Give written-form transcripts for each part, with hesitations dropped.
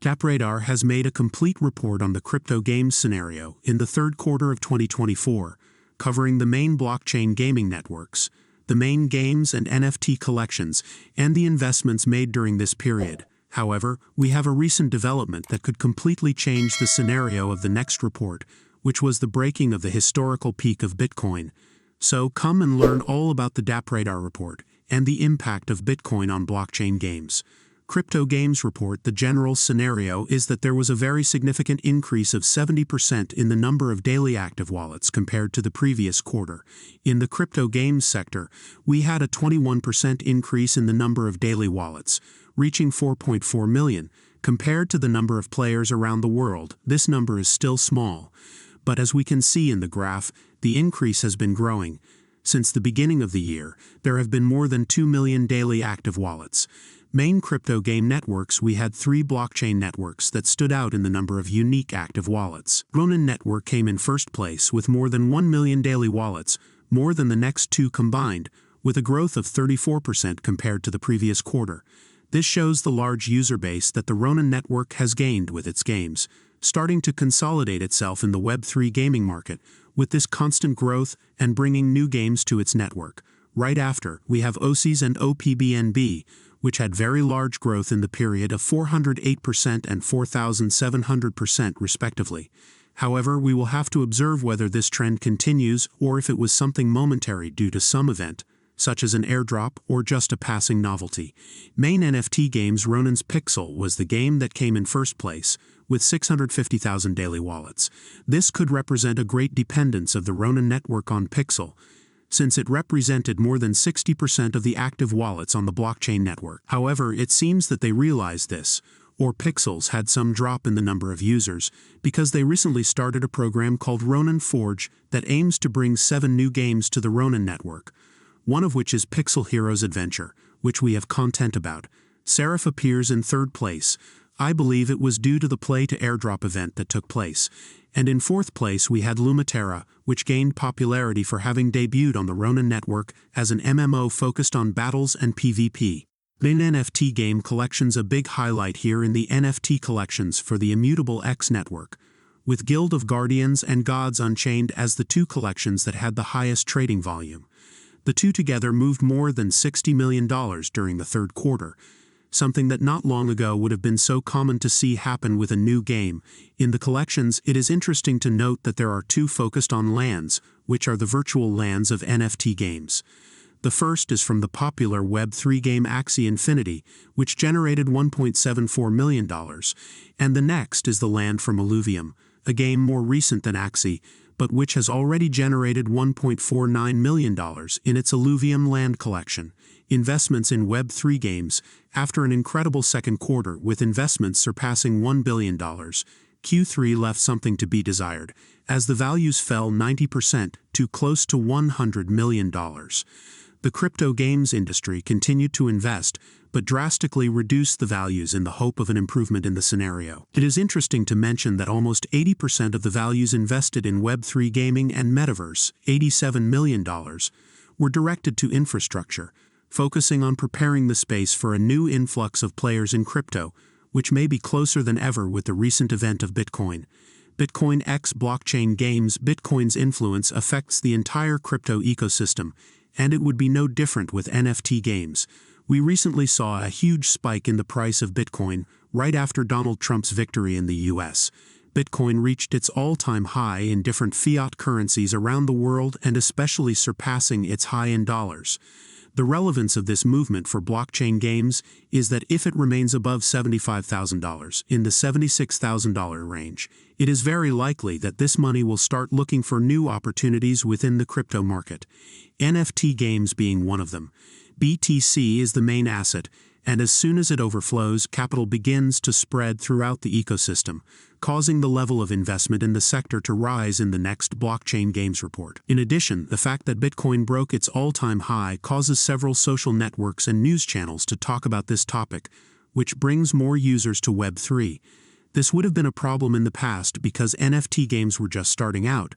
DappRadar has made a complete report on the crypto games scenario in the third quarter of 2024, covering the main blockchain gaming networks, the main games and NFT collections, and the investments made during this period. However, we have a recent development that could completely change the scenario of the next report, which was the breaking of the historical peak of Bitcoin. So come and learn all about the DappRadar report and the impact of Bitcoin on blockchain games. Crypto Games report the general scenario is that there was a very significant increase of 70% in the number of daily active wallets compared to the previous quarter. In the crypto games sector, we had a 21% increase in the number of daily wallets, reaching 4.4 million. Compared to the number of players around the world, this number is still small. But as we can see in the graph, the increase has been growing. Since the beginning of the year, there have been more than 2 million daily active wallets. Main crypto game networks, we had 3 blockchain networks that stood out in the number of unique active wallets. Ronin network came in first place with more than 1 million daily wallets, more than the next 2 combined, with a growth of 34% compared to the previous quarter. This shows the large user base that the Ronin network has gained with its games, starting to consolidate itself in the Web3 gaming market, with this constant growth and bringing new games to its network. Right after, we have OCs and OPBNB, which had very large growth in the period of 408% and 4,700% respectively. However, we will have to observe whether this trend continues or if it was something momentary due to some event, such as an airdrop or just a passing novelty. Main NFT Games Ronin's Pixel was the game that came in first place, with 650,000 daily wallets. This could represent a great dependence of the Ronin network on Pixel, since it represented more than 60% of the active wallets on the blockchain network. However, it seems that they realized this, or Pixels had some drop in the number of users, because they recently started a program called Ronin Forge that aims to bring 7 new games to the Ronin network, one of which is Pixel Heroes Adventure, which we have content about. Seraph appears in third place. I believe it was due to the play-to-airdrop event that took place. And in fourth place we had Lumaterra, which gained popularity for having debuted on the Ronin network as an MMO focused on battles and PvP. Main NFT game collections, a big highlight here in the NFT collections for the Immutable X network, with Guild of Guardians and Gods Unchained as the 2 collections that had the highest trading volume. The 2 together moved more than $60 million during the third quarter, something that not long ago would have been so common to see happen with a new game. In the collections, it is interesting to note that there are 2 focused on lands, which are the virtual lands of NFT games. The first is from the popular Web3 game Axie Infinity, which generated $1.74 million, and the next is the land from Illuvium, a game more recent than Axie, but which has already generated $1.49 million in its Illuvium land collection. Investments in Web3 games, after an incredible second quarter with investments surpassing $1 billion, Q3 left something to be desired, as the values fell 90% to close to $100 million. The crypto games industry continued to invest, but drastically reduced the values in the hope of an improvement in the scenario. It is interesting to mention that almost 80% of the values invested in Web3 gaming and metaverse, $87 million, were directed to infrastructure, focusing on preparing the space for a new influx of players in crypto, which may be closer than ever with the recent event of Bitcoin. Bitcoin X blockchain games. Bitcoin's influence affects the entire crypto ecosystem, and it would be no different with NFT games. We recently saw a huge spike in the price of Bitcoin right after Donald Trump's victory in the US. Bitcoin reached its all-time high in different fiat currencies around the world and especially surpassing its high in dollars. The relevance of this movement for blockchain games is that if it remains above $75,000, in the $76,000 range, it is very likely that this money will start looking for new opportunities within the crypto market, NFT games being one of them. BTC is the main asset, and as soon as it overflows, capital begins to spread throughout the ecosystem, causing the level of investment in the sector to rise in the next blockchain games report. In addition, the fact that Bitcoin broke its all-time high causes several social networks and news channels to talk about this topic, which brings more users to Web3. This would have been a problem in the past because NFT games were just starting out,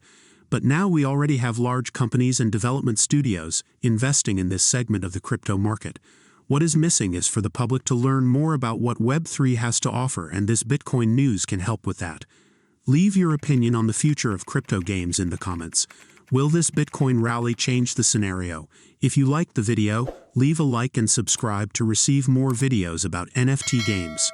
but now we already have large companies and development studios investing in this segment of the crypto market. What is missing is for the public to learn more about what Web3 has to offer, and this Bitcoin news can help with that. Leave your opinion on the future of crypto games in the comments. Will this Bitcoin rally change the scenario? If you liked the video, leave a like and subscribe to receive more videos about NFT games.